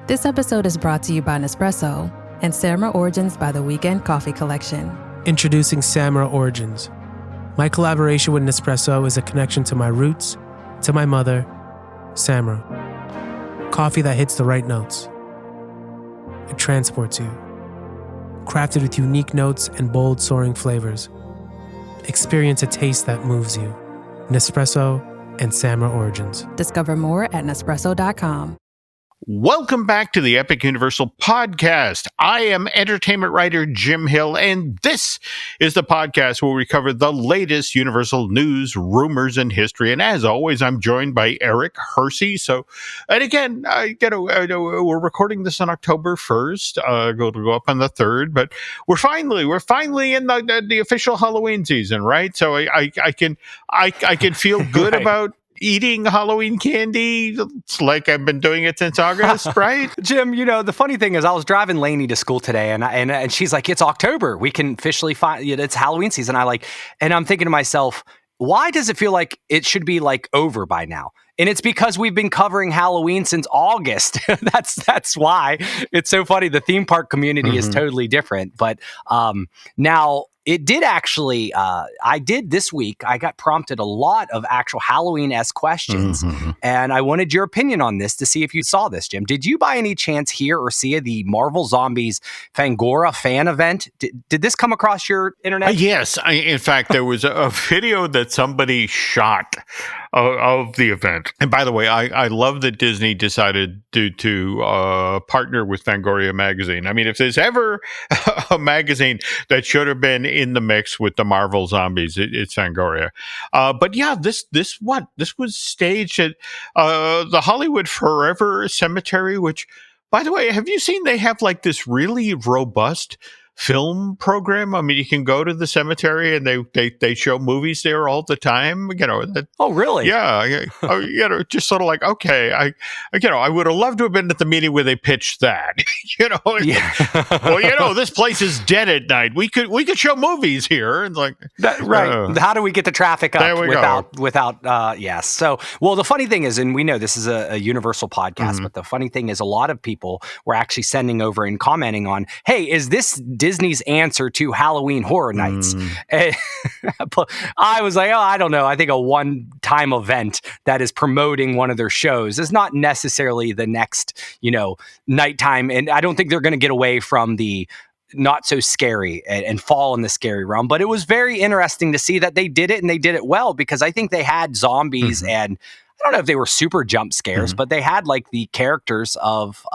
This episode is brought to you by Nespresso and Samra Origins by the Weekend Coffee Collection. Introducing Samra Origins. My collaboration with Nespresso is a connection to my roots, to my mother, Samra. Coffee that hits the right notes. It transports you. Crafted with unique notes and bold, soaring flavors. Experience a taste that moves you. Nespresso and Samra Origins. Discover more at Nespresso.com. Welcome back to the Epic Universal Podcast. I am entertainment writer Jim Hill, and this is the podcast where we cover the latest Universal news, rumors, and history. And as always, I'm joined by Eric Hersey. And again, we're recording this on October 1st. It'll go up on the 3rd, but we're finally in the official Halloween season, right? So I can feel good right. about eating Halloween candy. It's like I've been doing it since August, right? Jim, the funny thing is I was driving Lainey to school today and she's like, it's October. We can officially find it's Halloween season. And I'm thinking to myself, why does it feel like it should be like over by now? And it's because we've been covering Halloween since August. That's why. It's so funny. The theme park community is totally different. But now it did actually, this week, I got prompted a lot of actual Halloween-esque questions. And I wanted your opinion on this to see if you saw this, Jim. Did you by any chance hear or see the Marvel Zombies Fangoria fan event? Did this come across your internet? Yes. In fact, there was a video that somebody shot of the event. And by the way, I love that Disney decided to partner with Fangoria magazine. I mean, if there's ever a magazine that should have been in the mix with the Marvel Zombies, it's Fangoria. But yeah, this was staged at the Hollywood Forever Cemetery, which, by the way, have you seen they have like this really robust film program? I mean, you can go to the cemetery and they show movies there all the time. Oh, really? Yeah. Just sort of like, okay, I would have loved to have been at the meeting where they pitched that. Well, this place is dead at night. We could show movies here. And like, right. How do we get the traffic up without yes. So, well, the funny thing is, and we know this is a Universal podcast, but the funny thing is a lot of people were actually sending over and commenting on, hey, is this Disney's answer to Halloween Horror Nights? And I was like, I don't know. I think a one-time event that is promoting one of their shows is not necessarily the next, nighttime. And I don't think they're going to get away from the not so scary and fall in the scary realm. But it was very interesting to see that they did it, and they did it well, because I think they had zombies and I don't know if they were super jump scares, but they had like the characters of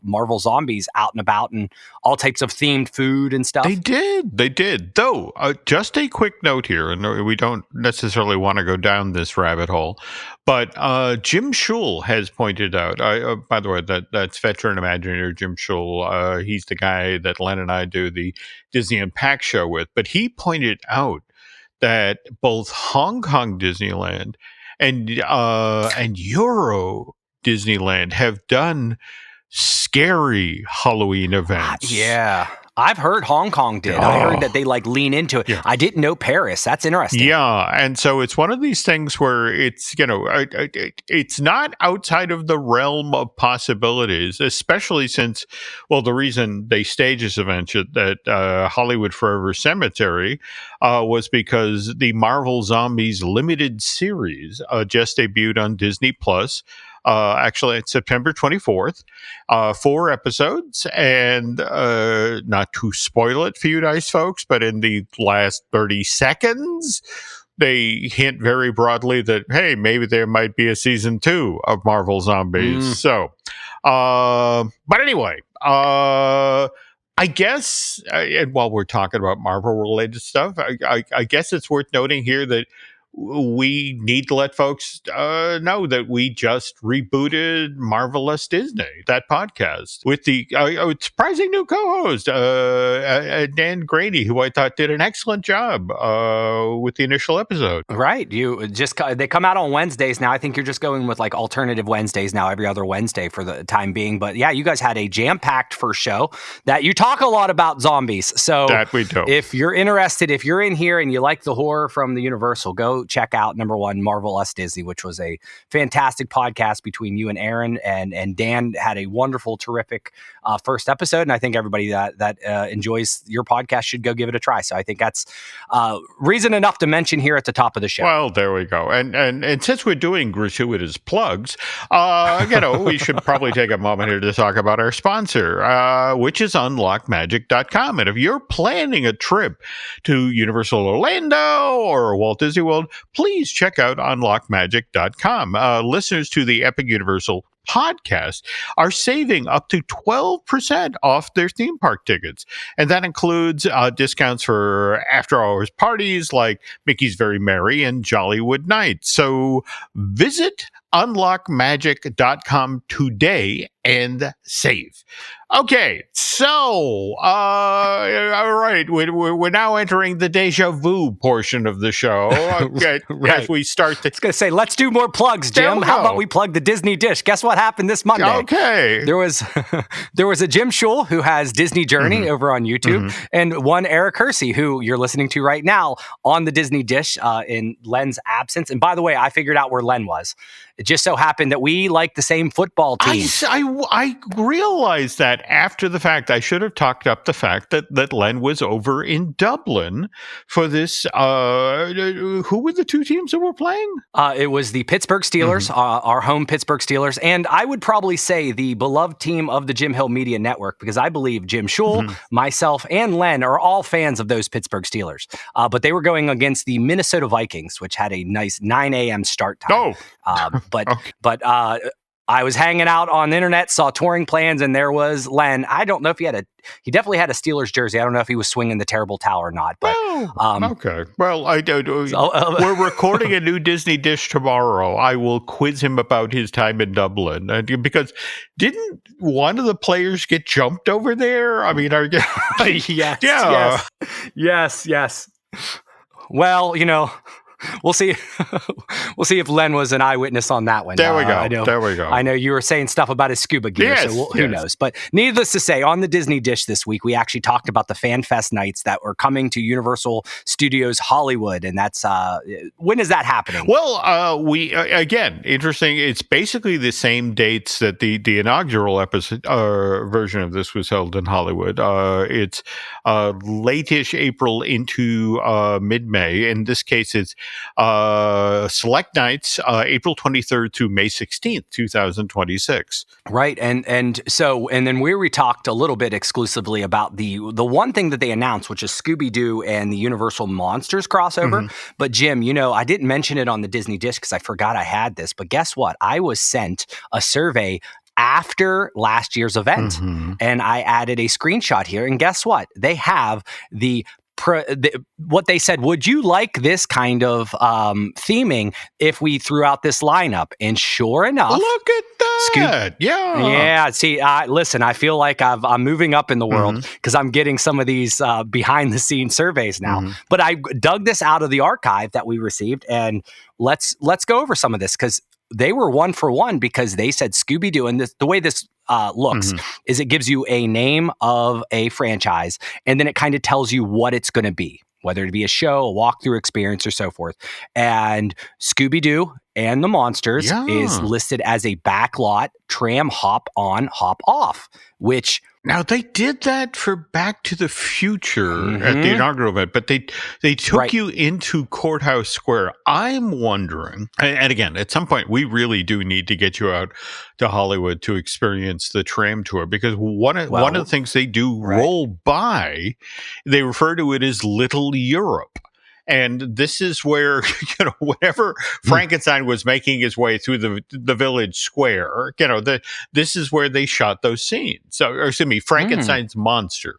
Marvel Zombies out and about and all types of themed food and stuff. They did. Though, just a quick note here, and we don't necessarily want to go down this rabbit hole, but Jim Schul has pointed out, by the way, that's veteran Imagineer Jim Schul. He's the guy that Len and I do the Disney Unpacked show with, but he pointed out that both Hong Kong Disneyland and Euro Disneyland have done scary Halloween events. Yeah. I've heard Hong Kong did. I heard that they lean into it. Yeah. I didn't know Paris. That's interesting. Yeah. And so it's one of these things where it's, it's not outside of the realm of possibilities, especially since, the reason they staged this event at Hollywood Forever Cemetery was because the Marvel Zombies limited series just debuted on Disney Plus. Actually, it's September 24th, 4 episodes, and not to spoil it for you nice folks, but in the last 30 seconds, they hint very broadly that, hey, maybe there might be a season 2 of Marvel Zombies. So, but anyway, I guess, and while we're talking about Marvel-related stuff, I guess it's worth noting here that we need to let folks know that we just rebooted Marvelous Disney, that podcast, with the surprising new co-host, Dan Grady, who I thought did an excellent job with the initial episode. Right. They come out on Wednesdays now. I think you're just going with alternative Wednesdays now, every other Wednesday for the time being. But yeah, you guys had a jam-packed first show that you talk a lot about zombies. So that we do. If you're interested, if you're in here and you like the horror from the Universal, go check out, number one, Marvel Us Disney, which was a fantastic podcast between you and Aaron, and Dan had a wonderful, terrific first episode. And I think everybody that enjoys your podcast should go give it a try. So I think that's reason enough to mention here at the top of the show. Well, there we go. And since we're doing gratuitous plugs, we should probably take a moment here to talk about our sponsor, which is unlockmagic.com. And if you're planning a trip to Universal Orlando or Walt Disney World, please check out unlockmagic.com. Listeners to the Epic Universal podcast are saving up to 12% off their theme park tickets. And that includes discounts for after-hours parties like Mickey's Very Merry and Jollywood Nights. So visit unlockmagic.com today and save. Okay, so, all right, we're now entering the deja vu portion of the show. Okay, right. As we start to... I was going to say, let's do more plugs, Jim. How about we plug the Disney Dish? Guess what happened this Monday? Okay. There was a Jim Schul who has Disney Journey over on YouTube, and one Eric Hersey, who you're listening to right now on the Disney Dish in Len's absence. And by the way, I figured out where Len was. It just so happened that we like the same football team. I realized that after the fact. I should have talked up the fact that Len was over in Dublin for this. Who were the two teams that were playing? It was the Pittsburgh Steelers, our home Pittsburgh Steelers, and I would probably say the beloved team of the Jim Hill Media Network, because I believe Jim Schul, myself, and Len are all fans of those Pittsburgh Steelers. But they were going against the Minnesota Vikings, which had a nice 9 a.m. start time. But I was hanging out on the internet, saw touring plans, and there was Len. I don't know if he definitely had a Steelers jersey. I don't know if he was swinging the terrible towel or not. But okay. Well, I don't. We're recording a new Disney Dish tomorrow. I will quiz him about his time in Dublin, because didn't one of the players get jumped over there? I mean, are you? Yes. Well, we'll see. We'll see if Len was an eyewitness on that one. There we go. There we go. I know you were saying stuff about his scuba gear, so who knows? But needless to say, on the Disney Dish this week, we actually talked about the Fan Fest nights that were coming to Universal Studios Hollywood, and that's when is that happening? Well, we again, interesting. It's basically the same dates that the inaugural episode version of this was held in Hollywood. It's late-ish April into mid-May. In this case, it's select nights, April 23rd to May 16th, 2026. Right. And then we talked a little bit exclusively about the one thing that they announced, which is Scooby-Doo and the Universal Monsters crossover. But Jim, I didn't mention it on the Disney Dish because I forgot I had this, but guess what? I was sent a survey after last year's event, and I added a screenshot here, and guess what? They have what they said, would you like this kind of theming if we threw out this lineup? And sure enough, look at that. Yeah. See, listen, I feel like I'm moving up in the world because I'm getting some of these behind the scenes surveys now. But I dug this out of the archive that we received, and let's go over some of this, because they were 1 for 1, because they said Scooby-Doo, and the way this looks is it gives you a name of a franchise, and then it kind of tells you what it's going to be, whether it be a show, a walkthrough experience, or so forth. And Scooby-Doo and the Monsters is listed as a backlot tram hop on, hop off, which... Now, they did that for Back to the Future at the inaugural event, but they took you into Courthouse Square. I'm wondering, and again, at some point, we really do need to get you out to Hollywood to experience the tram tour, because one of the things they do roll by, they refer to it as Little Europe. And this is where, whenever Frankenstein was making his way through the village square, this is where they shot those scenes. So, or excuse me, Frankenstein's monster.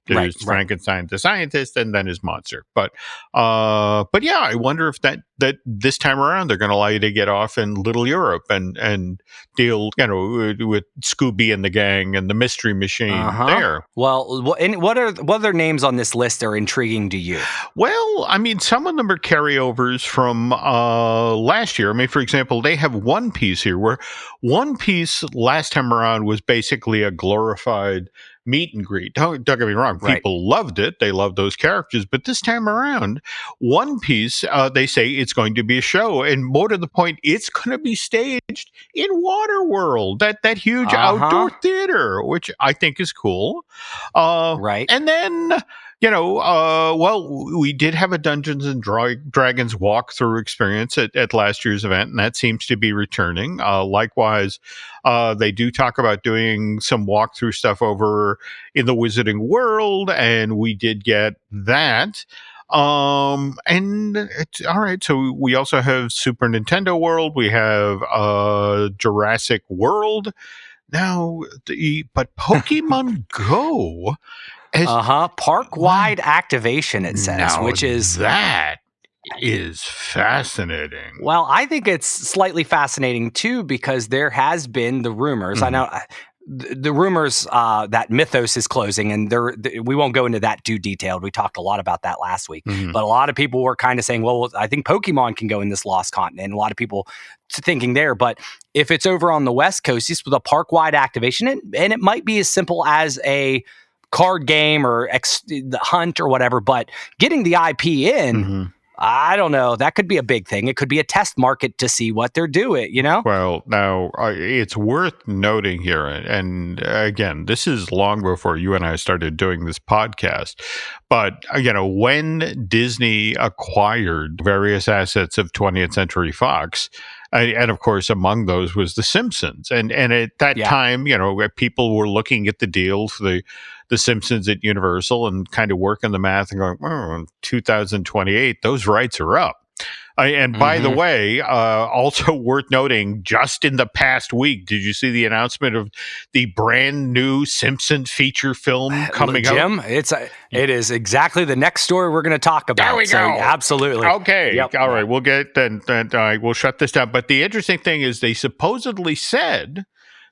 There's Frankenstein the scientist, and then his monster. But yeah, I wonder if that this time around they're going to allow you to get off in Little Europe and deal, with Scooby and the gang and the Mystery Machine there. Well, and what other names on this list are intriguing to you? Well, Well, I mean, some of them are carryovers from last year. I mean, for example, they have One Piece here, where One Piece last time around was basically a glorified meet and greet. Don't get me wrong. Right. People loved it. They loved those characters. But this time around, One Piece, they say it's going to be a show. And more to the point, it's going to be staged in Waterworld, that huge outdoor theater, which I think is cool. Right. And then, we did have a Dungeons and Dragons walkthrough experience at last year's event, and that seems to be returning. Likewise, they do talk about doing some walkthrough stuff over in the Wizarding World, and we did get that. And it's all right. So we also have Super Nintendo World. We have Jurassic World. Now, but Pokemon Go. Park-wide activation, it says, now which is... That is fascinating. Well, I think it's slightly fascinating, too, because there has been the rumors. I know the rumors that Mythos is closing, and we won't go into that too detailed. We talked a lot about that last week. But a lot of people were kind of saying, well, I think Pokemon can go in this lost continent. And a lot of people thinking there. But if it's over on the West Coast, it's with a park-wide activation, and it might be as simple as a card game or the hunt or whatever, but getting the IP in, I don't know. That could be a big thing. It could be a test market to see what they're doing, Well, now it's worth noting here, and again, this is long before you and I started doing this podcast, but, when Disney acquired various assets of 20th Century Fox, and of course, among those was The Simpsons. And at that time, people were looking at the deal for the Simpsons at Universal and kind of working the math and going, in 2028, those rights are up. And by the way, also worth noting, just in the past week, did you see the announcement of the brand new Simpsons feature film coming out? Jim, it is exactly the next story we're going to talk about. There we go. Absolutely. Okay. Yep. All right. We'll get then. We'll shut this down. But the interesting thing is, they supposedly said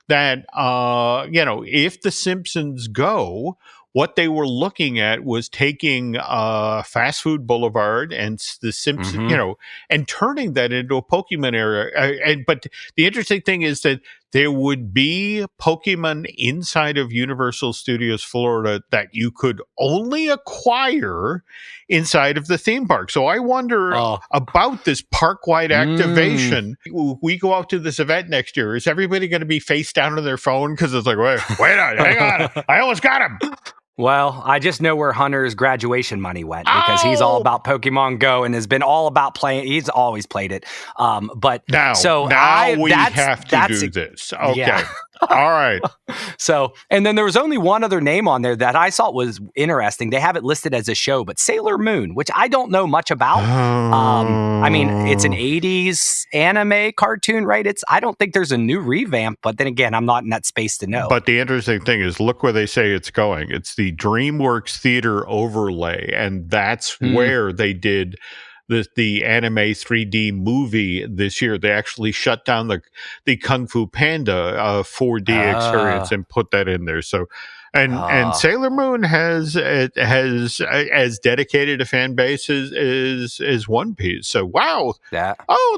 that if the Simpsons go, what they were looking at was taking Fast Food Boulevard and the Simpsons, and turning that into a Pokemon area. But the interesting thing is that there would be Pokemon inside of Universal Studios Florida that you could only acquire inside of the theme park. So I wonder about this park-wide activation. We go out to this event next year. Is everybody going to be face down on their phone? Because it's like, wait, hang on. I almost got him. Well, I just know where Hunter's graduation money went because he's all about Pokemon Go and has been all about playing. He's always played it. But now we have to do this. Okay. Yeah. All right. So, and then there was only one other name on there that I thought was interesting. They have it listed as a show, but Sailor Moon, which I don't know much about. I mean, it's an 80s anime cartoon, right? I don't think there's a new revamp, but then again, I'm not in that space to know. But the interesting thing is, look where they say it's going. It's the DreamWorks Theater overlay, and that's where they did the anime 3D movie this year. They actually shut down the Kung Fu Panda 4D experience and put that in there. So, and Sailor Moon has as dedicated a fan base as One Piece. So wow,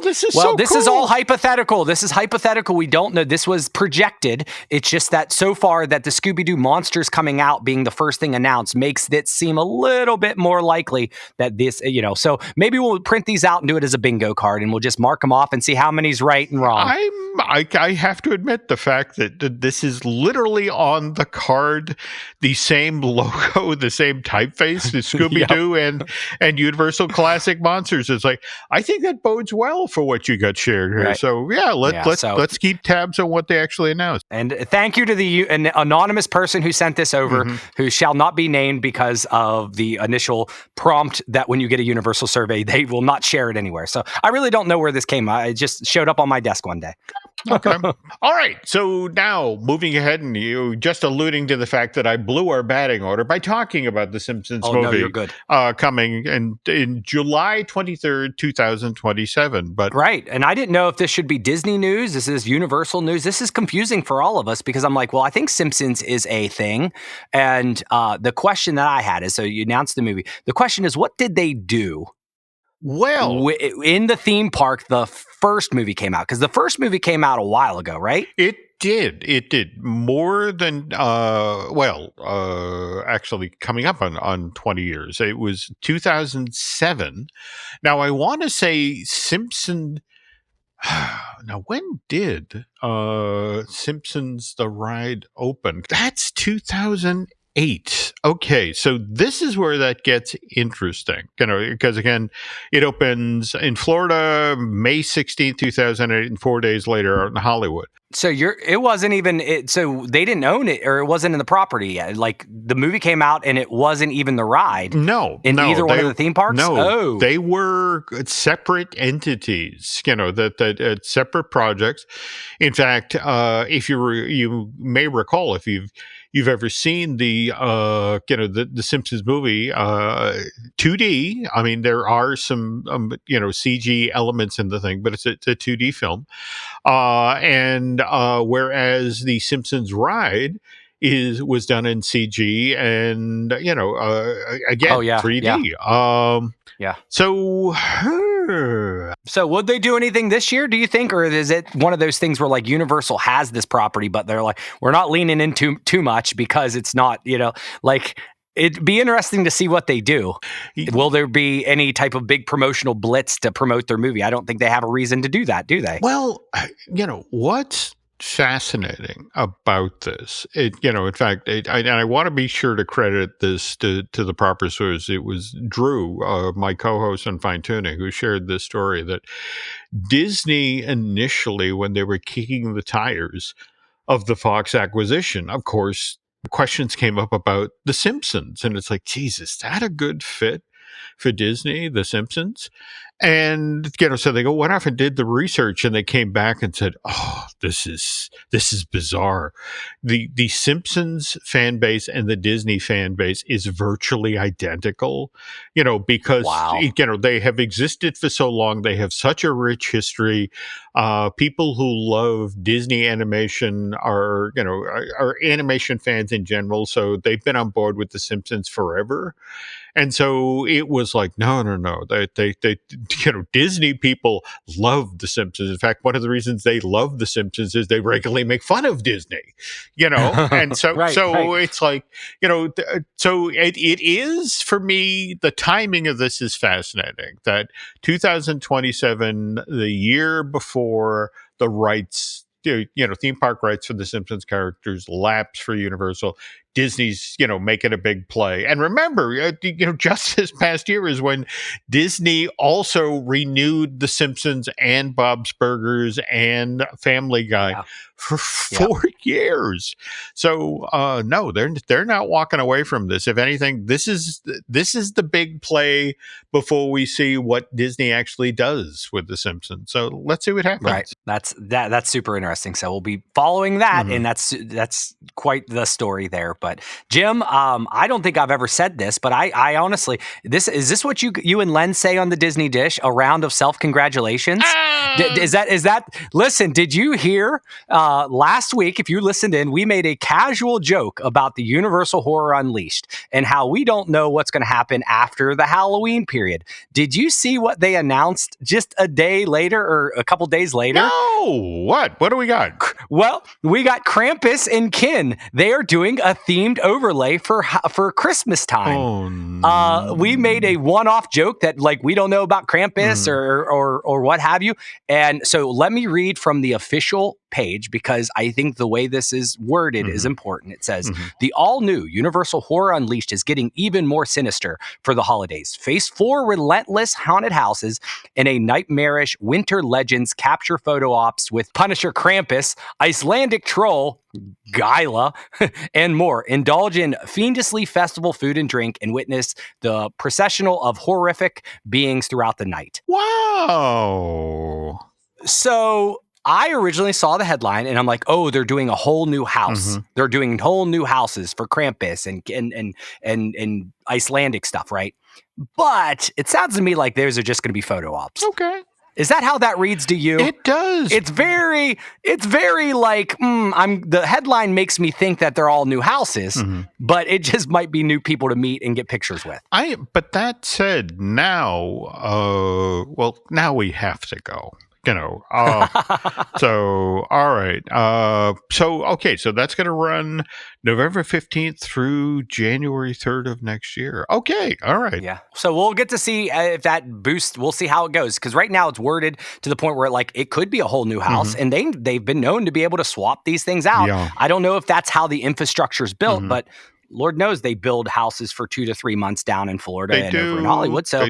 this is so this cool. is all hypothetical. This is hypothetical. We don't know. This was projected. It's just that so far that the Scooby-Doo monsters coming out being the first thing announced makes it seem a little bit more likely that this, so maybe we'll print these out and do it as a bingo card and we'll just mark them off and see how many's right and wrong. I have to admit the fact that this is literally on the card, the same logo, the same typeface, the Scooby-Doo and Universal Classic Monsters. It's like, I think that bodes well for what you got shared here. Right. So let's keep tabs on what they actually announced. And thank you to an anonymous person who sent this over, who shall not be named because of the initial prompt that when you get a Universal survey, they will not share it anywhere. So I really don't know where this came. It just showed up on my desk one day. Okay. All right. So now moving ahead, and you just alluding to the fact that I blew our batting order by talking about the Simpsons movie. No, you're good. Coming in July 23rd, 2027. But right. And I didn't know if this should be Disney news. This is Universal news. This is confusing for all of us because I'm like, well, I think Simpsons is a thing. And the question that I had is, so you announced the movie. The question is, what did they do? Well, in the theme park, the first movie came out, because the first movie came out a while ago, right? It did more than actually coming up on 20 years. It was 2007. Now I want to say Simpson. Now when did Simpsons the ride open? That's 2008. Okay, so this is where that gets interesting, because again, it opens in Florida May 16th, 2008, and 4 days later in Hollywood. So it wasn't even it. So they didn't own it, or it wasn't in the property yet. Like the movie came out and it wasn't even the ride. No, either one of the theme parks. No, they were separate entities. That separate projects. In fact, if you may recall, if you've ever seen the Simpsons movie 2D. I mean, there are some CG elements in the thing, but it's a 2D film. And whereas the Simpsons ride was done in CG and again 3D. Yeah. So would they do anything this year, do you think? Or is it one of those things where like Universal has this property, but they're like, we're not leaning into too much because it's not, like it'd be interesting to see what they do. Will there be any type of big promotional blitz to promote their movie? I don't think they have a reason to do that, do they? Well, what's fascinating about this, in fact, I want to be sure to credit this to the proper source. It was Drew, my co-host on Fine Tuning, who shared this story that Disney initially, when they were kicking the tires of the Fox acquisition, of course, questions came up about The Simpsons. And it's like, Jesus, is that a good fit for Disney, The Simpsons? And, so they go, went off and did the research, and they came back and said, oh, this is bizarre. The Simpsons fan base and the Disney fan base is virtually identical, because, wow. They have existed for so long. They have such a rich history. People who love Disney animation are animation fans in general. So they've been on board with the Simpsons forever. And so it was like, no. They Disney people love The Simpsons. In fact, one of the reasons they love The Simpsons is they regularly make fun of Disney, And so, right. It's like, so it is, for me, the timing of this is fascinating. That 2027, the year before the rights, theme park rights for the Simpsons characters lapse for Universal. Disney's, making a big play. And remember, just this past year is when Disney also renewed The Simpsons and Bob's Burgers and Family Guy for 4 years. So, no, they're not walking away from this. If anything, this is the big play before we see what Disney actually does with The Simpsons. So let's see what happens. Right. That's super interesting. So we'll be following that, and that's quite the story there. But Jim, I don't think I've ever said this, but I honestly, is this what you and Len say on the Disney Dish? A round of self-congratulations? Is that? Listen, did you hear last week? If you listened in, we made a casual joke about the Universal Horror Unleashed and how we don't know what's going to happen after the Halloween period. Did you see what they announced just a day later or a couple days later? No. What do we got? Well, we got Krampus and Kin. They are doing a themed overlay for Christmas time. Oh, no. We made a one-off joke that like we don't know about Krampus or what have you. And so let me read from the official page, because I think the way this is worded is important. It says, the all-new Universal Horror Unleashed is getting even more sinister for the holidays. Face 4 relentless haunted houses and a nightmarish winter legends capture photo ops with Punisher Krampus, Icelandic troll Gyla, and more. Indulge in fiendishly festival food and drink and witness the processional of horrific beings throughout the night. Wow. So I originally saw the headline and I'm like, oh, they're doing a whole new house. Mhm. They're doing whole new houses for Krampus and Icelandic stuff, right? But it sounds to me like those are just going to be photo ops. Okay. Is that how that reads to you? It does. It's very like, the headline makes me think that they're all new houses, but it just might be new people to meet and get pictures with. But that said, now we have to go. So all right. So that's going to run November 15th through January 3rd of next year. Okay, all right. Yeah. So we'll get to see if that boosts. We'll see how it goes, because right now it's worded to the point where it could be a whole new house, and they've been known to be able to swap these things out. Yeah. I don't know if that's how the infrastructure is built, but Lord knows they build houses for 2 to 3 months down in Florida over in Hollywood. So,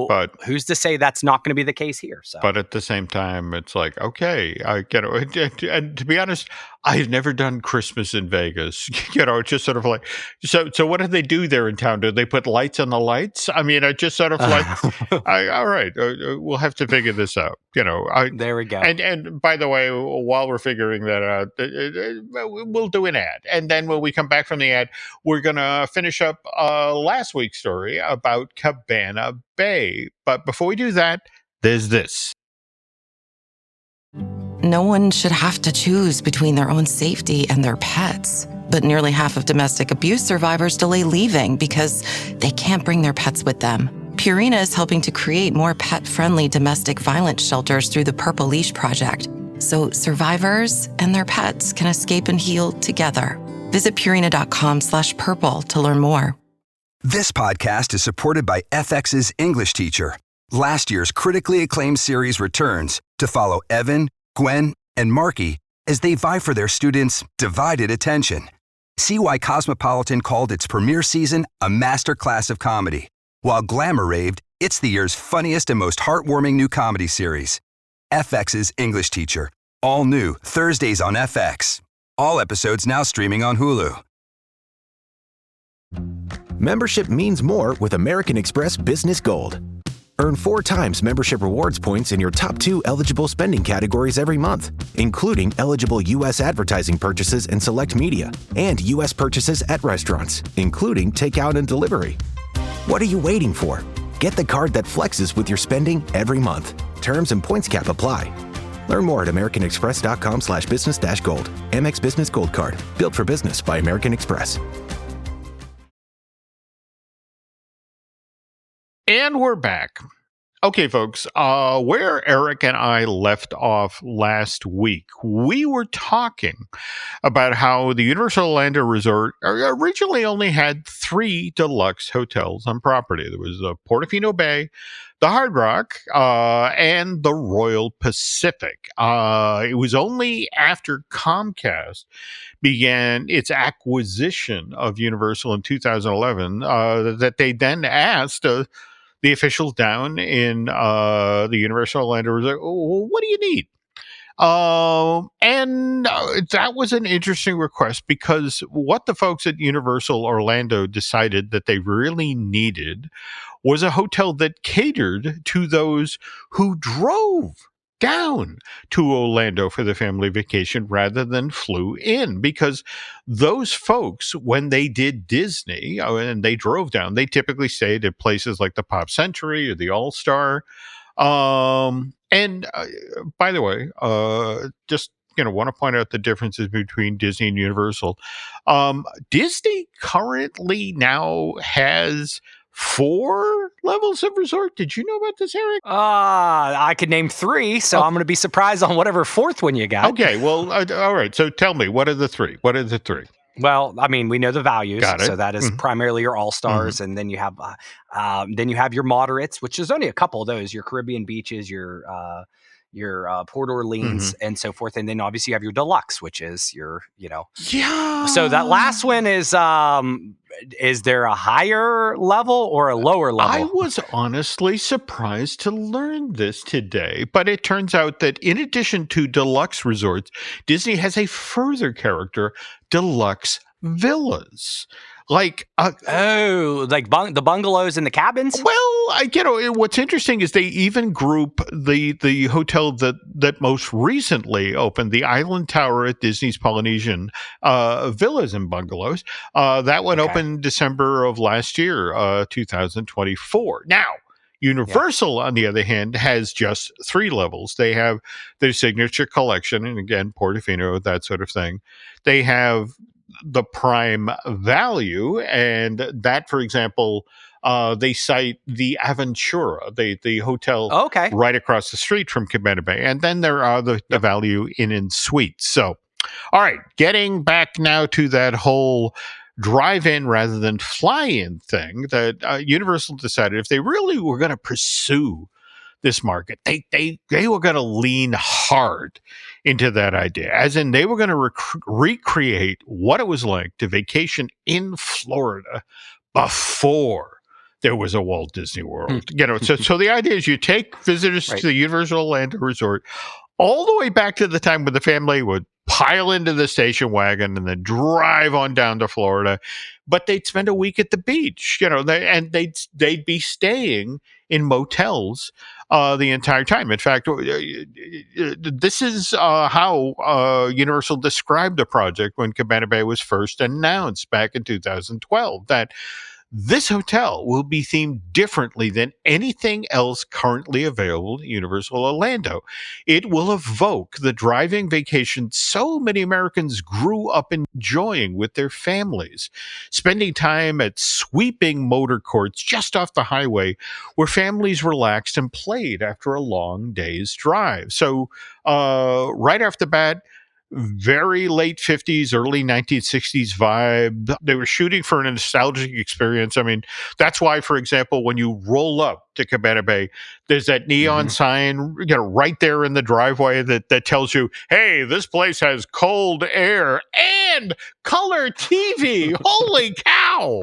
but who's to say that's not going to be the case here? So, but at the same time, it's like, okay, and to be honest, I've never done Christmas in Vegas. It's just sort of like, so what do they do there in town? Do they put lights on the lights? I mean, I just sort of like, all right, we'll have to figure this out. There we go. And by the way, while we're figuring that out, we'll do an ad, and then when we come back from the ad, we're gonna finish up last week's story about Cabana Bay. But before we do that, there's this. No one should have to choose between their own safety and their pets. But nearly half of domestic abuse survivors delay leaving because they can't bring their pets with them. Purina is helping to create more pet-friendly domestic violence shelters through the Purple Leash Project, so survivors and their pets can escape and heal together. Visit Purina.com/purple to learn more. This podcast is supported by FX's English Teacher. Last year's critically acclaimed series returns to follow Evan, Gwen, and Marky as they vie for their students' divided attention. See why Cosmopolitan called its premiere season a masterclass of comedy, while Glamour raved it's the year's funniest and most heartwarming new comedy series. FX's English Teacher, all new Thursdays on FX. All episodes now streaming on Hulu. Membership means more with American Express Business Gold. Earn 4 times membership rewards points in your top 2 eligible spending categories every month, including eligible U.S. advertising purchases and select media, and U.S. purchases at restaurants, including takeout and delivery. What are you waiting for? Get the card that flexes with your spending every month. Terms and points cap apply. Learn more at americanexpress.com/business-gold. Amex Business Gold Card. Built for business by American Express. And we're back. Okay, folks, where Eric and I left off last week, we were talking about how the Universal Orlando Resort originally only had 3 deluxe hotels on property. There was the Portofino Bay, the Hard Rock, and the Royal Pacific. It was only after Comcast began its acquisition of Universal in 2011 that they then asked the officials down in the Universal Orlando Resort, what do you need? And that was an interesting request, because what the folks at Universal Orlando decided that they really needed was a hotel that catered to those who drove down to Orlando for the family vacation rather than flew in, because those folks, when they did Disney and they drove down, they typically stayed at places like the Pop Century or the All-Star. And by the way, just want to point out the differences between Disney and Universal. Disney currently now has 4 levels of resort. Did you know about this, Eric? I could name 3, so I'm going to be surprised on whatever 4th one you got. Okay, well, all right. So tell me, what are the 3? What are the 3? Well, I mean, we know the values, Got it. So that is primarily your all-stars, and then you have your moderates, which is only a couple of those: your Caribbean beaches, your Port Orleans, and so forth, and then obviously you have your deluxe, which is your Yeah. So that last one is there a higher level or a lower level? I was honestly surprised to learn this today, but it turns out that in addition to deluxe resorts, Disney has a further character, deluxe villas. Like the bungalows and the cabins? Well, what's interesting is they even group the hotel that most recently opened, the Island Tower at Disney's Polynesian Villas and Bungalows. That one opened December of last year, 2024. Now, Universal, on the other hand, has just 3 levels. They have their Signature Collection, and again, Portofino, that sort of thing. They have the Prime Value, and that, for example, they cite the Aventura, the hotel right across the street from Cabana Bay. And then there are the Value Inn and Suites. So, all right, getting back now to that whole drive-in rather than fly-in thing that Universal decided if they really were going to pursue this market, they were going to lean hard into that idea, as in they were going to recreate what it was like to vacation in Florida before there was a Walt Disney World. So the idea is you take visitors to the Universal Orlando Resort all the way back to the time when the family would pile into the station wagon and then drive on down to Florida, but they'd spend a week at the beach, and they'd be staying in motels the entire time. In fact, this is how Universal described the project when Cabana Bay was first announced back in 2012, that this hotel will be themed differently than anything else currently available at Universal Orlando. It will evoke the driving vacation so many Americans grew up enjoying with their families, spending time at sweeping motor courts just off the highway where families relaxed and played after a long day's drive. So right off the bat, very late 50s, early 1960s vibe. They were shooting for a nostalgic experience. I mean, that's why, for example, when you roll up to Cabana Bay, there's that neon sign, right there in the driveway that tells you, hey, this place has cold air and color TV. Holy cow.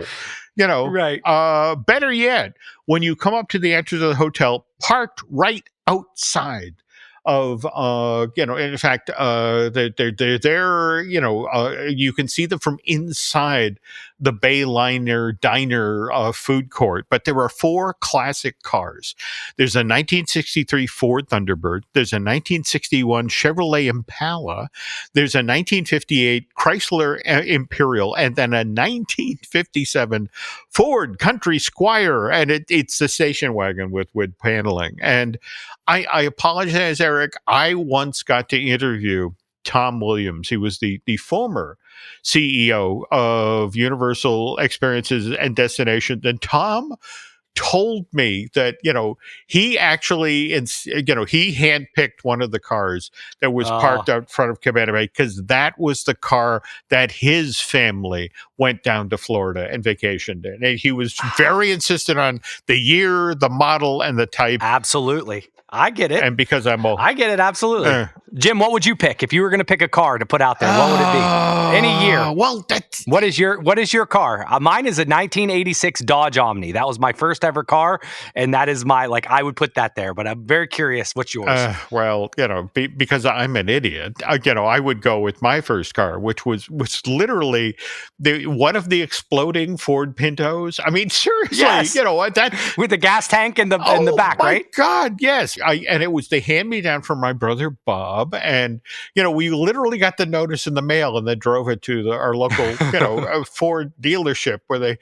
Better yet, when you come up to the entrance of the hotel, parked right outside of, in fact, they're there, you can see them from inside the Bayliner Diner food court. But there are 4 classic cars. There's a 1963 Ford Thunderbird. There's a 1961 Chevrolet Impala. There's a 1958 Chrysler Imperial, and then a 1957 Ford Country Squire. And it's the station wagon with paneling. And I apologize, Eric. I once got to interview Tom Williams. He was the former CEO of Universal Experiences and Destinations. And Tom told me that, he actually, he handpicked one of the cars that was parked out front of Cabana Bay because that was the car that his family went down to Florida and vacationed in. And he was very insistent on the year, the model, and the type. Absolutely. I get it. And because I'm old. I get it, absolutely. Jim, what would you pick if you were going to pick a car to put out there? What would it be? Any year. Well, what is your car? Mine is a 1986 Dodge Omni. That was my first ever car, and that is my, I would put that there, but I'm very curious. What's yours? Because I'm an idiot, I would go with my first car, which was literally one of the exploding Ford Pintos. I mean, seriously, yes. That with the gas tank in the back, right? Oh, my God, yes. And it was the hand-me-down from my brother Bob, and we literally got the notice in the mail and then drove it to our local Ford dealership where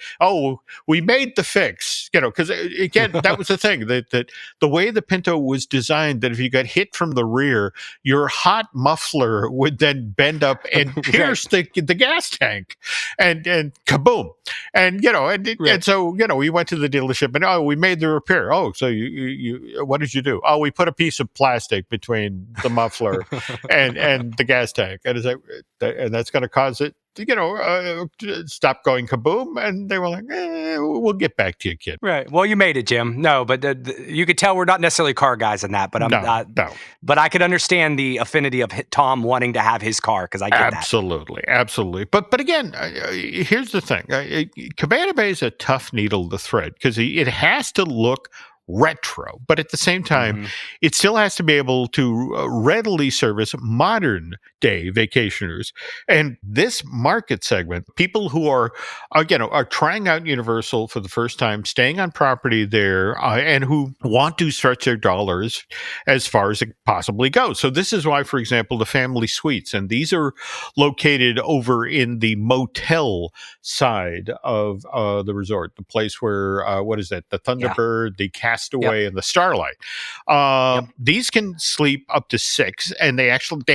we made the fix, because again, that was the thing, that the way the Pinto was designed, that if you got hit from the rear, your hot muffler would then bend up and pierce the gas tank, and kaboom, and so we went to the dealership and we made the repair. So you what did you do? We put a piece of plastic between the muffler and the gas tank, and that's going to cause it stop going kaboom. And they were like, we'll get back to you, kid. Right. Well, you made it, Jim. No, but you could tell we're not necessarily car guys in that, but no. But I could understand the affinity of Tom wanting to have his car, because I get absolutely. But again, here's the thing. Cabana Bay is a tough needle to thread because it has to look retro, but at the same time, it still has to be able to readily service modern day vacationers. And this market segment, people who are trying out Universal for the first time, staying on property there, and who want to stretch their dollars as far as it possibly goes. So this is why, for example, the family suites, and these are located over in the motel side of the resort, the place where, what is that? The Thunderbird, the Castaway, and the Starlight. These can sleep up to 6, and they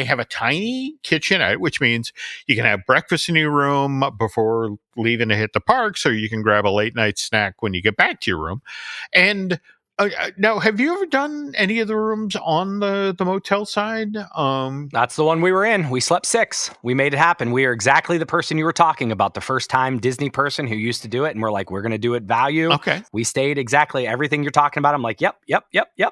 have a tiny kitchenette, which means you can have breakfast in your room before leaving to hit the parks, or you can grab a late night snack when you get back to your room. And now, have you ever done any of the rooms on the motel side? That's the one we were in. We slept 6. We made it happen. We are exactly the person you were talking about, the first time Disney person who used to do it. And we're like, we're going to do it value. Okay. We stayed exactly everything you're talking about. I'm like, yep.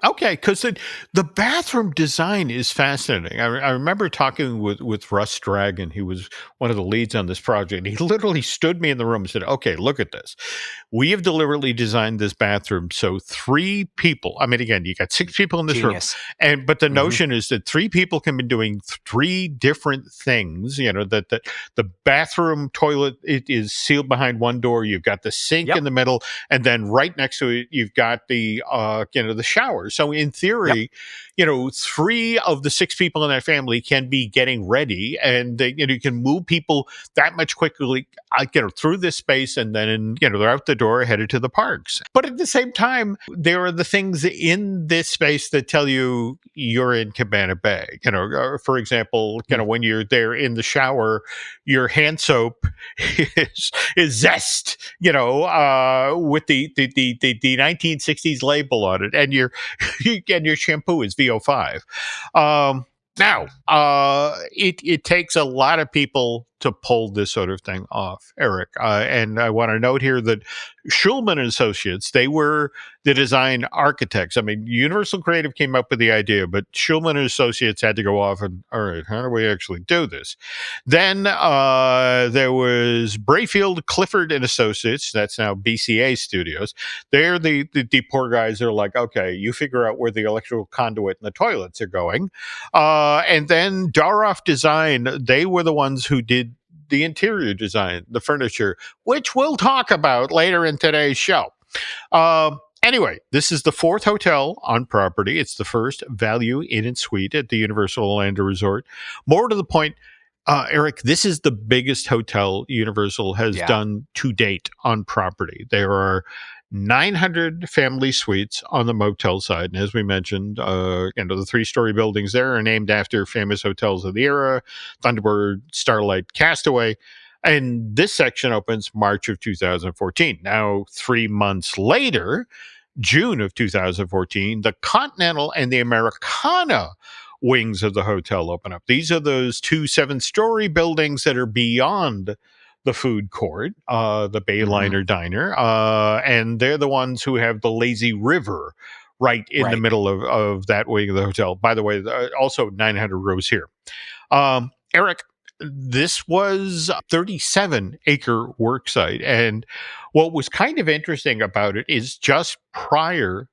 Okay, because the bathroom design is fascinating. I remember talking with Russ Dragon. He was one of the leads on this project. He literally stood me in the room and said, okay, look at this. We have deliberately designed this bathroom so 3 people, I mean, again, you got 6 people in this room, but the notion is that 3 people can be doing 3 different things. That the bathroom toilet, it is sealed behind one door. You've got the sink in the middle, and then right next to it, you've got the the shower. So in theory, 3 of the 6 people in that family can be getting ready, and you can move people that much quickly, through this space, and then they're out the door headed to the parks. But at the same time, there are the things in this space that tell you you're in Cabana Bay. For example, when you're there in the shower, your hand soap is Zest, with the 1960s label on it, and your shampoo is VO5. Now, it takes a lot of people to pull this sort of thing off, Eric. And I want to note here that Schulman and Associates, they were the design architects. I mean, Universal Creative came up with the idea, but Schulman and Associates had to go off and, all right, how do we actually do this? Then there was Brayfield, Clifford and Associates. That's now BCA Studios. They're the poor guys. They're like, okay, you figure out where the electrical conduit and the toilets are going. And then Daroff Design, they were the ones who did the interior design, the furniture, which we'll talk about later in today's show. Anyway, this is the 4th hotel on property. It's the first value inn and suite at the Universal Orlando Resort. More to the point, Eric, this is the biggest hotel Universal has done to date on property. There are 900 family suites on the motel side. And as we mentioned, the 3-story buildings there are named after famous hotels of the era, Thunderbird, Starlight, Castaway. And this section opens March of 2014. Now, 3 months later, June of 2014, the Continental and the Americana wings of the hotel open up. These are those 2 7-story buildings that are beyond the food court, the Bayliner Diner, and they're the ones who have the lazy river right in the middle of that wing of the hotel. By the way, also 900 rows here. Eric, this was a 37-acre work site, and what was kind of interesting about it is just prior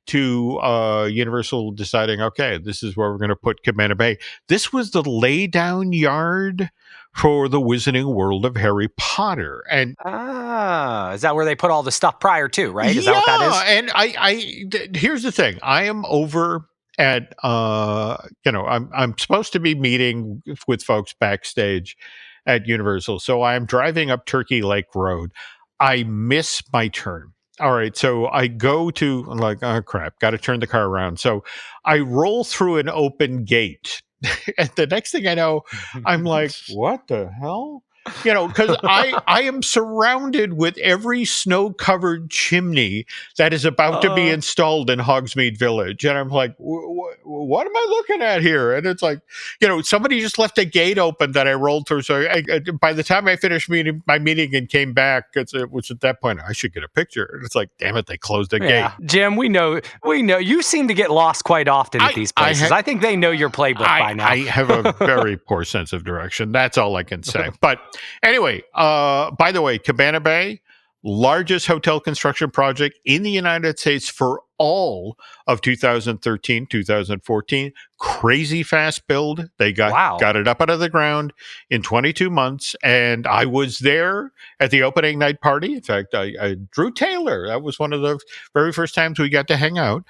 to Universal deciding, okay, this is where we're going to put Cabana Bay, this was the laydown yard for the Wizarding World of Harry Potter. And is that where they put all the stuff prior to, right? Is that what that is? And here's the thing. I am over at I'm supposed to be meeting with folks backstage at Universal. So I'm driving up Turkey Lake Road. I miss my turn. All right, so I go to, I'm like, oh crap, got to turn the car around. So I roll through an open gate. And the next thing I know, I'm like, what the hell? Because I am surrounded with every snow-covered chimney that is about to be installed in Hogsmeade Village. And I'm like, what am I looking at here? And it's like, somebody just left a gate open that I rolled through. So by the time I finished my meeting and came back, it was at that point, I should get a picture. And it's like, damn it, they closed the gate. Jim, we know. You seem to get lost quite often at these places. I think they know your playbook by now. I have a very poor sense of direction. That's all I can say. But anyway, by the way, Cabana Bay, largest hotel construction project in the United States for all of 2013, 2014. Crazy fast build. They got it up out of the ground in 22 months. And I was there at the opening night party. In fact, I Drew Taylor. That was one of the very first times we got to hang out.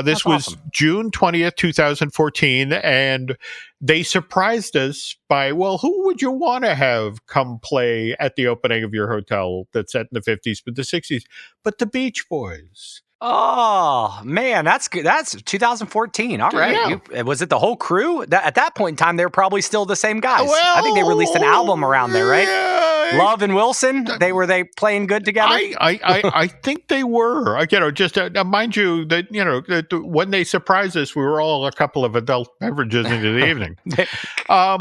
This was awesome. June 20th, 2014. And they surprised us by, well, who would you want to have come play at the opening of your hotel that's set in the 50s, but the 60s? But the Beach Boys. Oh, man, that's good. That's 2014. All right. Yeah. Was it the whole crew? At that point in time, they were probably still the same guys. Well, I think they released an album around there, right? Yeah. Love and Wilson, were they playing good together? I think they were. Just mind you that when they surprised us, we were all a couple of adult beverages into the evening. All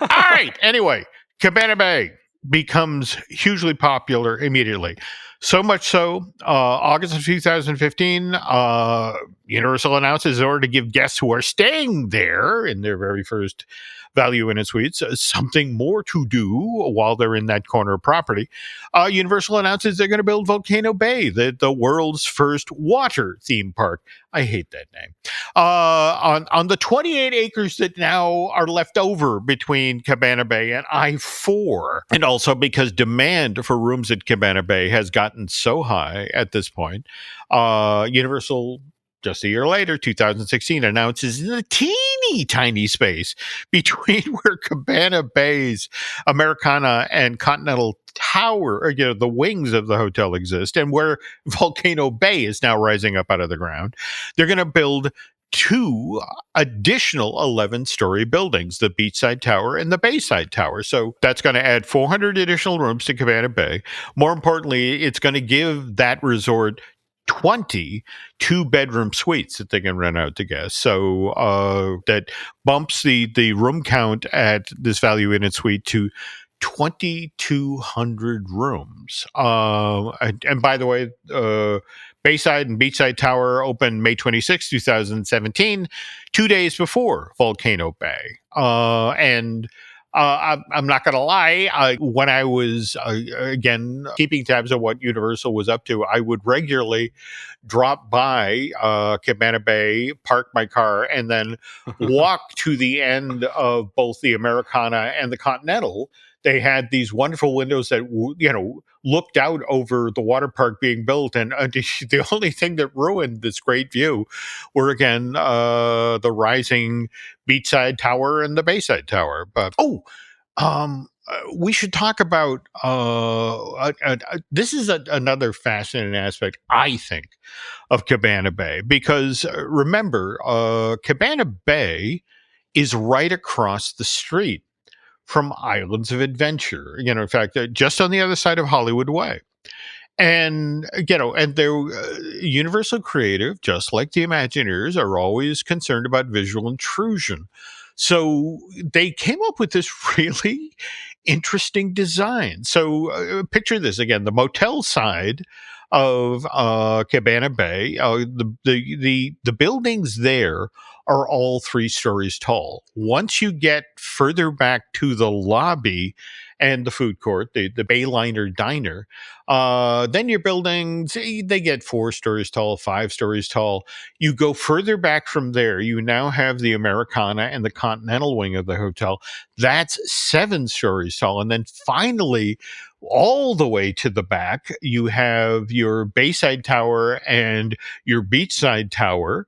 right. Anyway, Cabana Bay becomes hugely popular immediately. So much so, August of 2015, Universal announces in order to give guests who are staying there in their very first value in suites something more to do while they're in that corner of property. Universal announces they're going to build Volcano Bay, the world's first water theme park. I hate that name. On the 28 acres that now are left over between Cabana Bay and I-4, and also because demand for rooms at Cabana Bay has gotten so high at this point, Universal, just a year later, 2016, announces the teeny tiny space between where Cabana Bay's Americana and Continental Tower, the wings of the hotel exist, and where Volcano Bay is now rising up out of the ground. They're going to build 2 additional 11-story buildings, the Beachside Tower and the Bayside Tower. So that's going to add 400 additional rooms to Cabana Bay. More importantly, it's going to give that resort 20 2-bedroom suites that they can rent out to guests. So that bumps the room count at this value in its suite to 2,200 rooms. And by the way, Bayside and Beachside Tower opened May 26, 2017, 2 days before Volcano Bay. I'm not going to lie. When I was, again, keeping tabs on what Universal was up to, I would regularly drop by Cabana Bay, park my car, and then walk to the end of both the Americana and the Continental. They had these wonderful windows that, looked out over the water park being built. And the only thing that ruined this great view were, again, the rising Beachside Tower and the Bayside Tower. But, we should talk about, this is another fascinating aspect, I think, of Cabana Bay. Because remember, Cabana Bay is right across the street from Islands of Adventure, in fact, just on the other side of Hollywood Way. And, and they're Universal Creative, just like the Imagineers, are always concerned about visual intrusion. So they came up with this really interesting design. So picture this again, the motel side of Cabana Bay, the buildings there are all 3 stories tall. Once you get further back to the lobby and the food court, the Bayliner Diner, then your buildings, they get 4 stories tall, 5 stories tall. You go further back from there, you now have the Americana and the Continental wing of the hotel. That's 7 stories tall. And then finally, all the way to the back, you have your Bayside Tower and your Beachside Tower.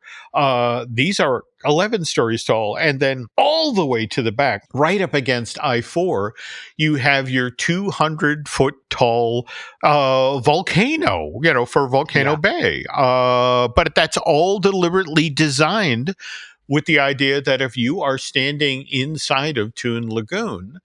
These are 11 stories tall. And then all the way to the back, right up against I-4, you have your 200-foot tall volcano, for Volcano Bay. But that's all deliberately designed with the idea that if you are standing inside of Toon Lagoon,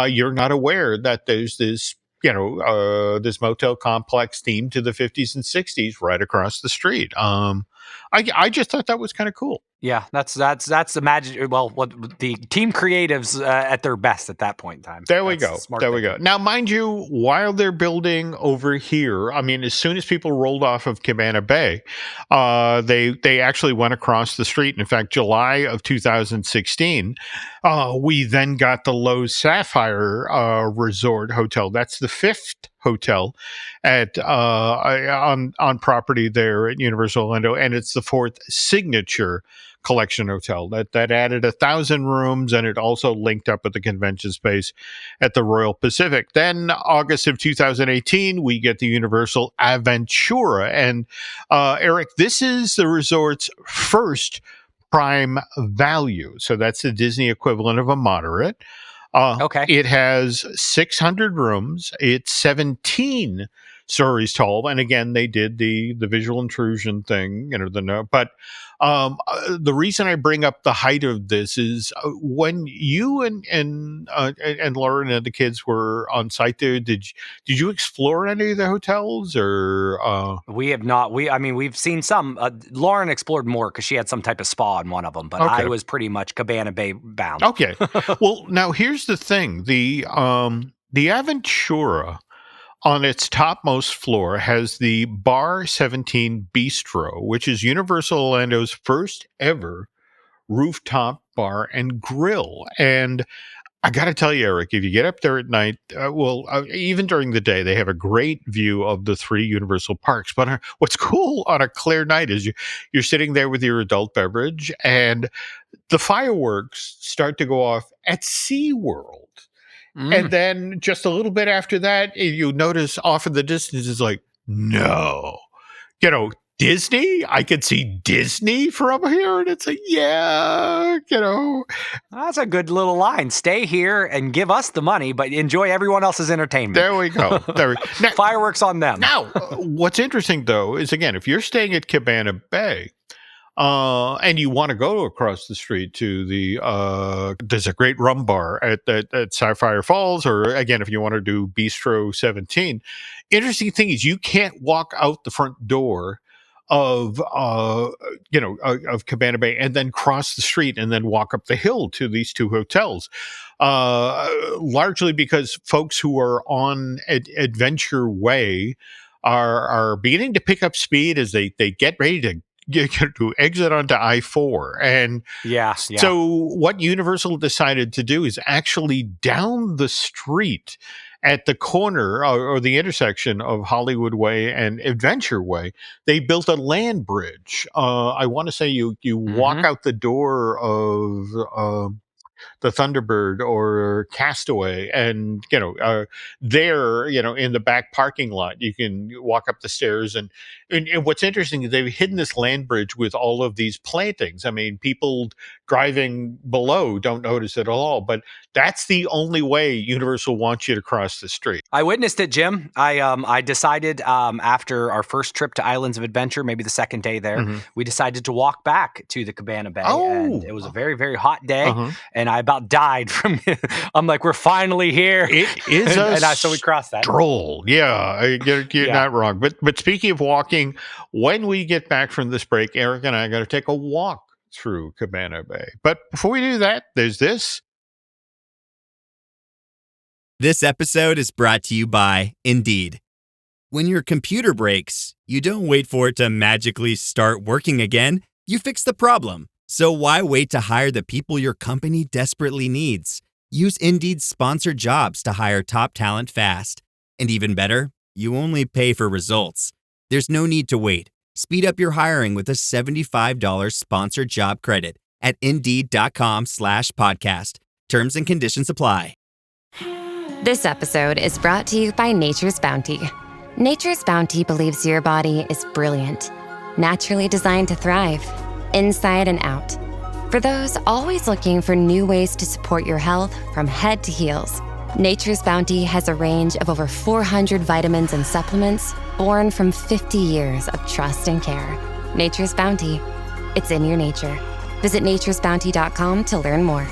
you're not aware that there's this this motel complex themed to the 50s and 60s right across the street. I just thought that was kind of cool. Yeah, that's the magic. Well, what the team creatives at their best at that point in time. There we go. Now, mind you, while they're building over here, I mean, as soon as people rolled off of Cabana Bay, they actually went across the street. And in fact, July of 2016, we then got the Lowe's Sapphire Resort Hotel. That's the 5th hotel at on property there at Universal Orlando, and it's the fourth signature collection hotel that added 1,000 rooms, and it also linked up with the convention space at the Royal Pacific. Then August of 2018, we get the Universal Aventura, and Eric, this is the resort's first prime value, so that's the Disney equivalent of a moderate. Okay. It has 600 rooms. It's 17 stories tall, and again, they did the visual intrusion thing, but the reason I bring up the height of this is when you and Lauren and the kids were on site there, did you explore any of the hotels, or we have not? We've seen some. Lauren explored more because she had some type of spa in one of them, but okay. I was pretty much Cabana Bay bound. Okay. Well, now here's the thing: the Aventura, on its topmost floor, has the Bar 17 Bistro, which is Universal Orlando's first ever rooftop bar and grill. And I got to tell you, Eric, if you get up there at night, even during the day, they have a great view of the three Universal parks. But what's cool on a clear night is you're sitting there with your adult beverage, and the fireworks start to go off at SeaWorld. And then just a little bit after that, you notice off in the distance, it's like, no, Disney? I could see Disney from here. And it's like, yeah, That's a good little line. Stay here and give us the money, but enjoy everyone else's entertainment. There we go. Now, fireworks on them. Now, what's interesting, though, is, again, if you're staying at Cabana Bay, and you want to go across the street to there's a great rum bar at Sapphire Falls, or again, if you want to do Bistro 17, interesting thing is you can't walk out the front door of Cabana Bay and then cross the street and then walk up the hill to these two hotels, largely because folks who are on Adventure Way are beginning to pick up speed as they get ready to exit onto I-4. And so what Universal decided to do is actually down the street at the corner or the intersection of Hollywood Way and Adventure Way, they built a land bridge. I want to say you walk out the door of the Thunderbird or Castaway, and there, in the back parking lot, you can walk up the stairs, and what's interesting is they've hidden this land bridge with all of these plantings. I mean, people driving below don't notice it at all, but that's the only way Universal wants you to cross the street. I witnessed it, Jim. I decided after our first trip to Islands of Adventure, maybe the second day there, we decided to walk back to the Cabana Bay, and it was a very, very hot day, and I about died from I'm like, we're finally here. It is so we crossed that. Stroll. Yeah, you're not wrong. But speaking of walking, when we get back from this break, Eric and I are going to take a walk through Cabana Bay. But before we do that, there's this. This episode is brought to you by Indeed. When your computer breaks, you don't wait for it to magically start working again. You fix the problem. So why wait to hire the people your company desperately needs? Use Indeed's sponsored jobs to hire top talent fast. And even better, you only pay for results. There's no need to wait. Speed up your hiring with a $75 sponsored job credit at Indeed.com/podcast. Terms and conditions apply. This episode is brought to you by Nature's Bounty. Nature's Bounty believes your body is brilliant, naturally designed to thrive, inside and out. For those always looking for new ways to support your health from head to heels, Nature's Bounty has a range of over 400 vitamins and supplements born from 50 years of trust and care. Nature's Bounty. It's in your nature. Visit naturesbounty.com to learn more.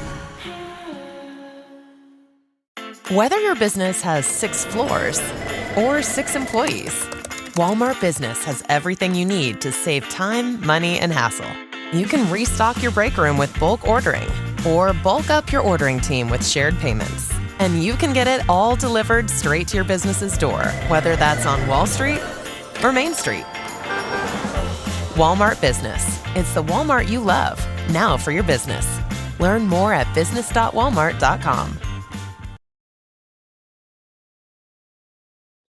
Whether your business has 6 floors or 6 employees, Walmart Business has everything you need to save time, money, and hassle. You can restock your break room with bulk ordering or bulk up your ordering team with shared payments. And you can get it all delivered straight to your business's door, whether that's on Wall Street or Main Street. Walmart Business. It's the Walmart you love, now for your business. Learn more at business.walmart.com.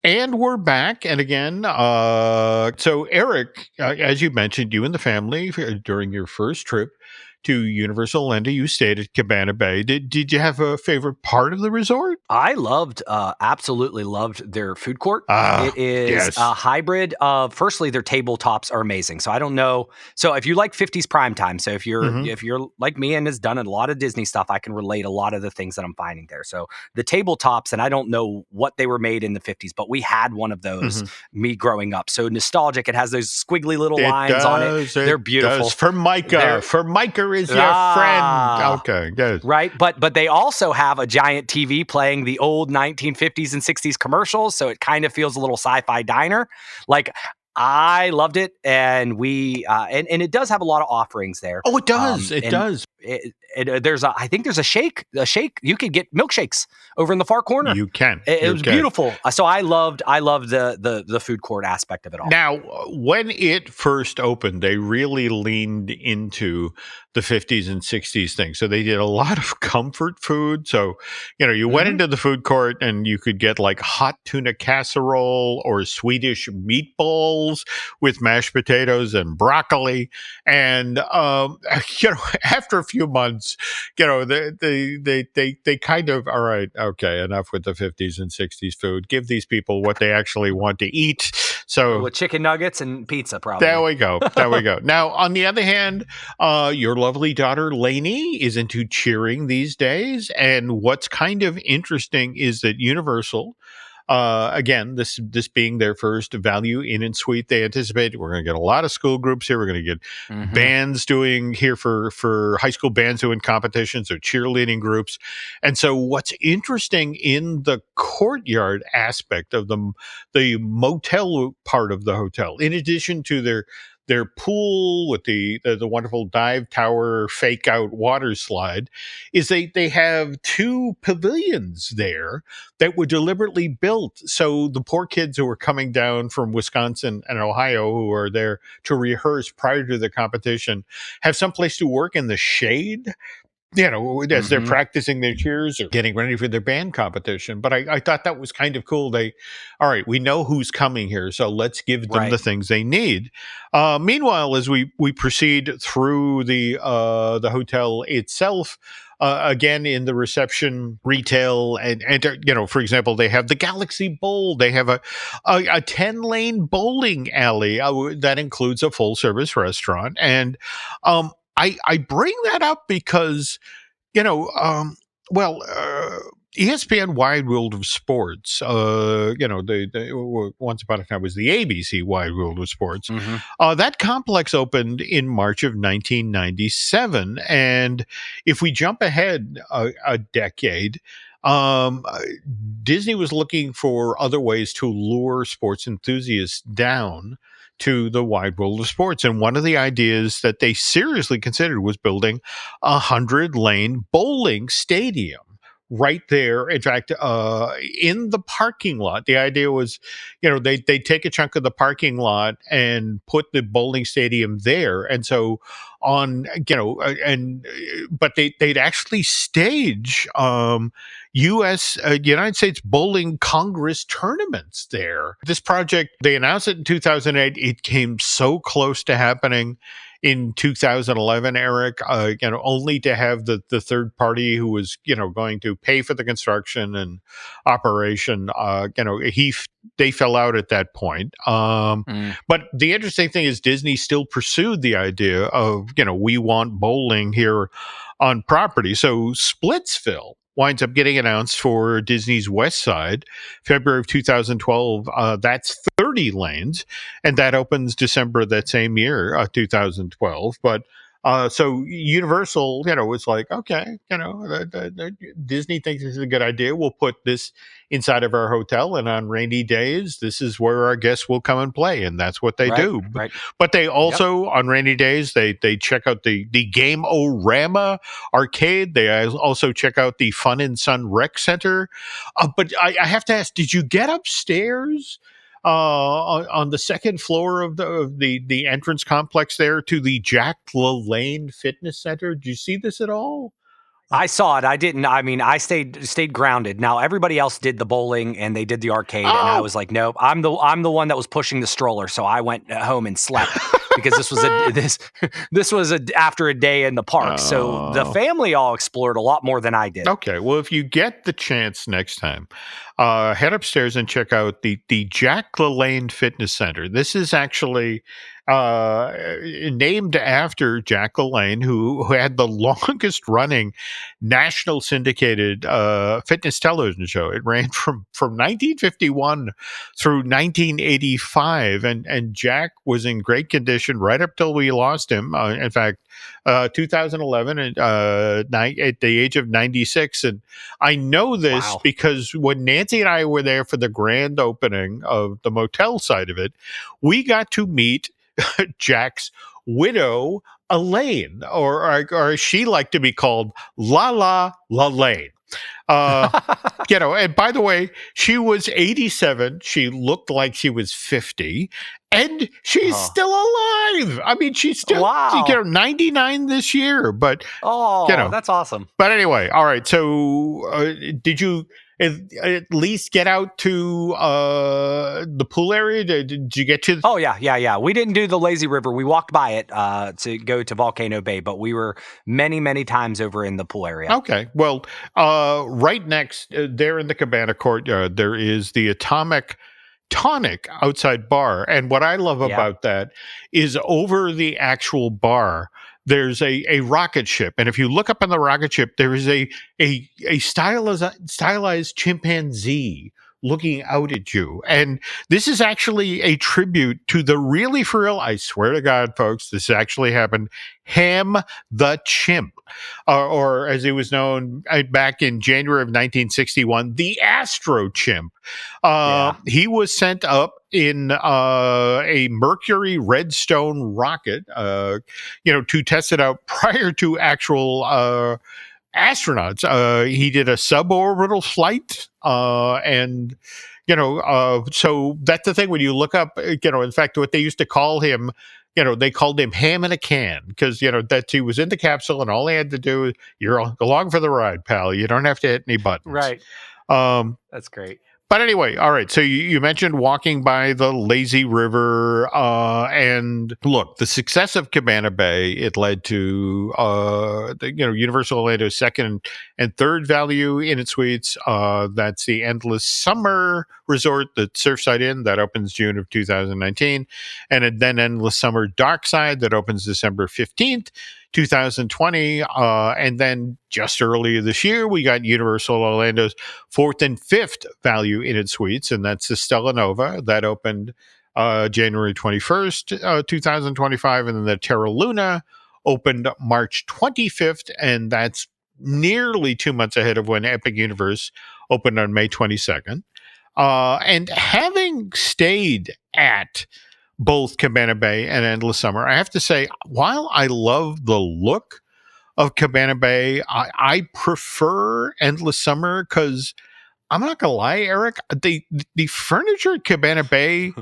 And we're back. And again, so Eric, as you mentioned, you and the family during your first trip to Universal Orlando, you stayed at Cabana Bay. Did you have a favorite part of the resort? I absolutely loved their food court. It is a hybrid of, firstly, their tabletops are amazing. So I don't know. So if you like 50s primetime, so if you're like me and has done a lot of Disney stuff, I can relate a lot of the things that I'm finding there. So the tabletops, and I don't know what they were made in the 50s, but we had one of those, me growing up. So nostalgic. It has those squiggly little lines on it. They're beautiful. Formica is your friend. Okay, good. Right. But they also have a giant TV playing the old 1950s and 60s commercials. So it kind of feels a little sci-fi diner. Like, I loved it. And we, and it does have a lot of offerings there. Oh, it does. It does. I think there's a shake. You could get milkshakes over in the far corner. You can. It was beautiful. So I loved the food court aspect of it all. Now, when it first opened, they really leaned into the 50s and 60s thing. So they did a lot of comfort food. So, you went into the food court and you could get like hot tuna casserole or Swedish meatballs with mashed potatoes and broccoli. And, after a few months, they kind of, all right, okay, enough with the 50s and 60s food. Give these people what they actually want to eat. So with chicken nuggets and pizza, probably. There we go. Now, on the other hand, your lovely daughter Lainey is into cheering these days, and what's kind of interesting is that Universal, again, this being their first value inn and suite, they anticipate we're going to get a lot of school groups here. We're going to get bands doing here for high school bands doing competitions or cheerleading groups. And so what's interesting in the courtyard aspect of the motel part of the hotel, in addition to their pool with the wonderful dive tower fake out water slide, is they have two pavilions there that were deliberately built so the poor kids who are coming down from Wisconsin and Ohio who are there to rehearse prior to the competition have someplace to work in the shade, as they're practicing their cheers or getting ready for their band competition. But I thought that was kind of cool. All right, we know who's coming here, so let's give them the things they need. Meanwhile, as we proceed through the hotel itself, again, in the reception, retail, and for example, they have the Galaxy Bowl. They have a 10-lane bowling alley that includes a full-service restaurant. And I bring that up because, ESPN Wide World of Sports, the once upon a time was the ABC Wide World of Sports. That complex opened in March of 1997. And if we jump ahead a decade, Disney was looking for other ways to lure sports enthusiasts down to the wide world of sports. And one of the ideas that they seriously considered was building a 100-lane bowling stadium right there. In fact, in the parking lot, the idea was, they take a chunk of the parking lot and put the bowling stadium there. And so but they'd actually stage, United States Bowling Congress tournaments there. This project, they announced it in 2008. It came so close to happening in 2011, Eric, only to have the third party who was, going to pay for the construction and operation, they fell out at that point. But the interesting thing is Disney still pursued the idea of, we want bowling here on property. So Splitsville winds up getting announced for Disney's West Side, February of 2012. That's 30 lanes, and that opens December of that same year, 2012. But so Universal, was like, okay, Disney thinks this is a good idea. We'll put this inside of our hotel, and on rainy days, this is where our guests will come and play, and that's what they do. Right. But they also, on rainy days, they check out the Game-O-Rama arcade. They also check out the Fun and Sun Rec Center. But I have to ask, did you get upstairs on the second floor of the entrance complex there to the Jack LaLanne Fitness Center? Did you see this at all? I saw it. I didn't. I mean, I stayed grounded. Now everybody else did the bowling and they did the arcade, and I was like, nope. I'm the one that was pushing the stroller, so I went home and slept because this was after a day in the park. So the family all explored a lot more than I did. Okay, well, if you get the chance next time, head upstairs and check out the Jack LaLanne Fitness Center. This is actually named after Jack LaLanne, who had the longest running national syndicated fitness television show. It ran from 1951 through 1985, and Jack was in great condition right up till we lost him. In fact, 2011 at the age of 96. And I know this because when Nancy and I were there for the grand opening of the motel side of it, we got to meet Jack's widow, Elaine, or as she liked to be called, Lala LaLanne. And by the way, she was 87. She looked like she was 50, and she's still alive. I mean, she's still 99 this year. But that's awesome. But anyway, all right. So, did you at least get out to the pool area? Did you get to? Oh yeah. We didn't do the lazy river. We walked by it to go to Volcano Bay, but we were many times over in the pool area. Okay. Well, right next there in the Cabana courtyard, there is the Atomic Tonic outside bar, and what I love about that is over the actual bar, there's a rocket ship, and if you look up on the rocket ship, there is a stylized chimpanzee looking out at you. And this is actually a tribute to the really, for real, I swear to God, folks, this actually happened, Ham the Chimp, or as he was known back in January of 1961, the Astro Chimp. He was sent up in a Mercury Redstone rocket, to test it out prior to actual astronauts. He did a suborbital flight, and so that's the thing when you look up, in fact, what they used to call him, they called him Ham in a Can, because that he was in the capsule and all he had to do is, you're along for the ride, pal. You don't have to hit any buttons. Right. That's great. But anyway, all right. So you mentioned walking by the lazy river, and look, the success of Cabana Bay, it led to Universal Orlando's second and third value in its suites. That's the Endless Summer Resort, the Surfside Inn, that opens June of 2019, and then Endless Summer Darkside that opens December 15th. 2020, and then just earlier this year, we got Universal Orlando's fourth and fifth value in its suites, and that's the Stella Nova that opened January 21st, 2025, and then the Terra Luna opened March 25th, and that's nearly 2 months ahead of when Epic Universe opened on May 22nd. And having stayed at both Cabana Bay and Endless Summer, I have to say, while I love the look of Cabana Bay, I prefer Endless Summer because I'm not gonna lie, Eric, the furniture at Cabana Bay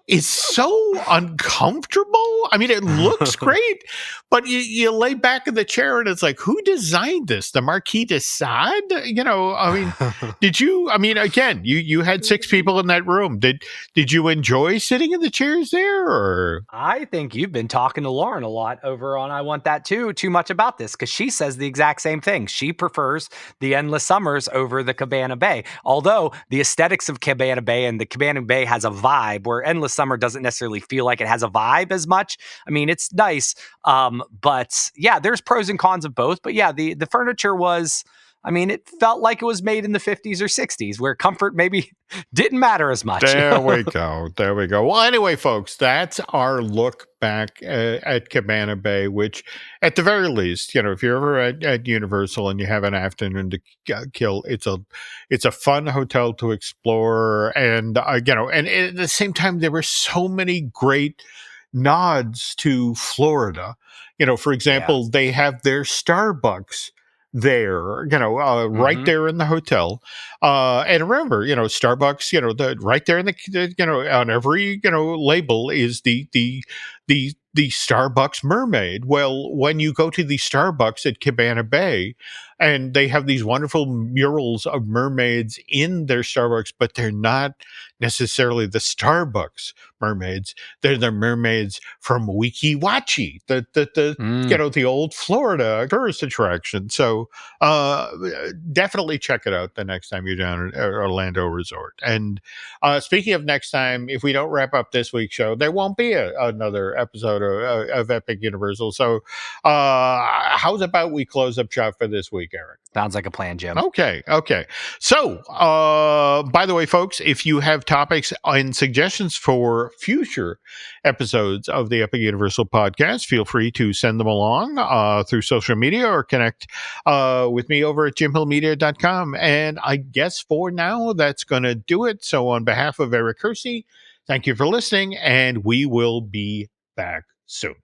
is so uncomfortable. I mean, it looks great, but you lay back in the chair and it's like, who designed this? The Marquis de Sade? Did you, again, you had 6 people in that room. Did you enjoy sitting in the chairs there? Or I think you've been talking to Lauren a lot over on I Want That Too much about this, because she says the exact same thing. She prefers the Endless Summers over the Cabana Bay. Although the aesthetics of Cabana Bay, and the Cabana Bay has a vibe where Endless Summer doesn't necessarily feel like it has a vibe as much. I mean, it's nice. But yeah, there's pros and cons of both. But yeah, the furniture was, it felt like it was made in the 50s or 60s, where comfort maybe didn't matter as much. There we go. Well, anyway, folks, that's our look back at Cabana Bay, which at the very least, if you're ever at Universal and you have an afternoon to kill, it's a fun hotel to explore. And, and at the same time, there were so many great nods to Florida. For example, they have their Starbucks there, right there in the hotel. And remember, Starbucks, right there in the, on every, label is the Starbucks mermaid. Well, when you go to the Starbucks at Cabana Bay, and they have these wonderful murals of mermaids in their Starbucks, but they're not necessarily the Starbucks mermaids. They're the mermaids from Weeki Wachee, the old Florida tourist attraction. So definitely check it out the next time you're down at Orlando Resort. And speaking of next time, if we don't wrap up this week's show, there won't be another episode of Epic Universal. So how's about we close up shop for this week, Eric? Sounds like a plan, Jim. Okay. So, by the way, folks, if you have topics and suggestions for future episodes of the Epic Universal podcast, feel free to send them along through social media or connect with me over at jimhillmedia.com. And I guess for now, that's going to do it. So on behalf of Eric Hersey, thank you for listening, and we will be back soon.